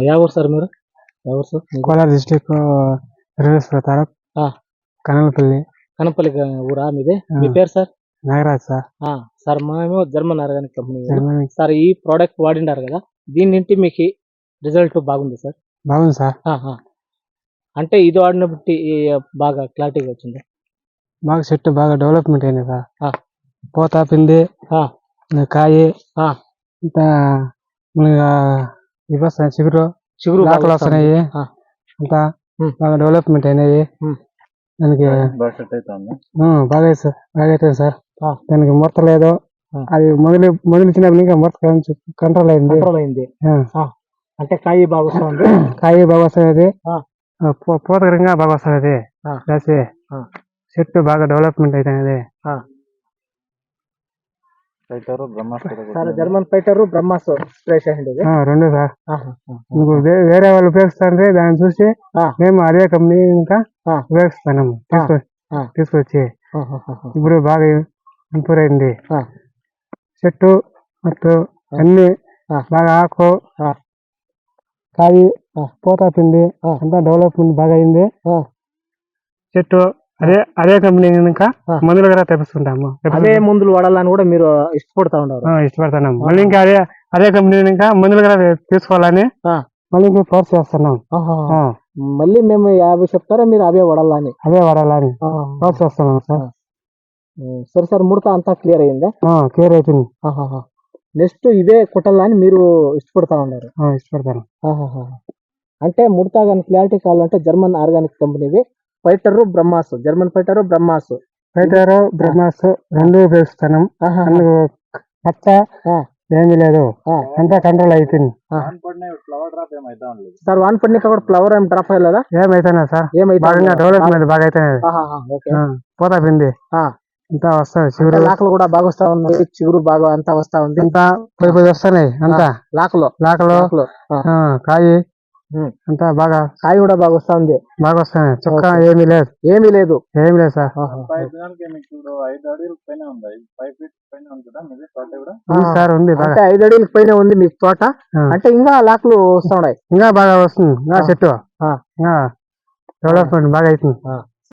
ಯಾವ ಊರು ಸರ್ మీరు ಯಾವ ಊರು ಸರ್ ಕೋಲಾರ డిస్ట్రిక్ట్ రేణేశ్వర తాలూక్ కనపల్లి ఊరా మీది మీ పేరు సార్ నాగరాజ్ సార్ సార్ మేము జర్మన్ ఆర్గానిక్ కంపెనీ సార్ ఈ ప్రోడక్ట్ వాడిండారు కదా దీని నుండి మీకు రిజల్ట్ బాగుంది సార్ బాగుంది సార్ అంటే ఇది వాడిన బట్టి బాగా క్లారిటీగా వచ్చింది బాగా చెట్టు బాగా డెవలప్మెంట్ అయింది సార్ పోతా పిండి కాయ ఇంకా ఇవి వస్తాయి చిగురు ఆకులు వస్తున్నాయి అంతా బాగా డెవలప్మెంట్ అయినాయి దానికి బాగా అవుతుంది సార్ దానికి ముడత లేదు అది మొదలు ఇంకా ముడత కంట్రోల్ అయింది అంటే కాయ బాగా వస్తుంది కాయ బాగా వస్తుంది పూతకరంగా బాగా వస్తుంది రాసి చెట్టు బాగా డెవలప్మెంట్ అవుతుంది జర్మన్ ఫైటర్ బ్రహ్మాస్త్రం స్ప్రే చేయండి రెండు సార్ వేరే వాళ్ళు ఉపయోగిస్తారంటే దాన్ని చూసి మేము అదే కంపెనీ ఇంకా ఉపయోగిస్తున్నాము తీసుకొచ్చి ఇప్పుడు బాగా ఇంప్రూవ్ అయింది చెట్టు మొత్తం అన్ని బాగా ఆకు కాయి పోతా పిండి అంతా డెవలప్మెంట్ బాగా అయింది చెట్టు అదే కంపెనీ ఇంకా మందులు కూడా తెప్పిస్తుంటాము అదే మందులు వాడాలని కూడా మీరు ఇష్టపడుతున్నాము మళ్ళీ ఇంకా అదే కంపెనీ ఇంకా మందులు కూడా తీసుకోవాలని మళ్ళీ ఇంకా కోర్స్ చేస్తున్నాం మళ్ళీ మేము 50 చెప్తారా మీరు అదే వాడాలని కోర్స్ చేస్తున్నాం సార్ సరే సార్ ముడత అంతా క్లియర్ అయిందా క్లియర్ అయిపోయింది నెక్స్ట్ ఇవే కుట్టాలని మీరు ఇష్టపడతాను అంటే ముడత కానీ క్లారిటీ కావాలంటే జర్మన్ ఆర్గానిక్ కంపెనీవి fighter Brahmas German fighter Brahmas రెండు ఉపయోగిస్తాను పచ్చ ఏమీ లేదు అంతా కంట్రోల్ అయిపోయింది సార్ వాన్ పడినాక కూడా ఫ్లవర్ ఏం డ్రాప్ అయ్యలేదా ఏమైతున్నా సార్ బాగా డెవలప్మెంట్ బాగా అవుతున్నాయి పోతా పిండి అంతా వస్తాయి చిగురు లాకలు కూడా బాగా వస్తా ఉన్నాయి చిగురు బాగా అంతా వస్తా ఉంది అంతా పోయి వస్తున్నాయి అంతా లాకలు కాయి అంతా బాగా కాయ కూడా బాగా వస్తా ఉంది చుక్క ఏమీ లేదు సార్ సార్ ఉంది 5 అడుగుల పైన ఉంది మీకు తోట అంటే ఇంకా లాకులు వస్తా ఉన్నాయి ఇంకా బాగా వస్తుంది చెట్టు డెవలప్మెంట్ బాగా అవుతుంది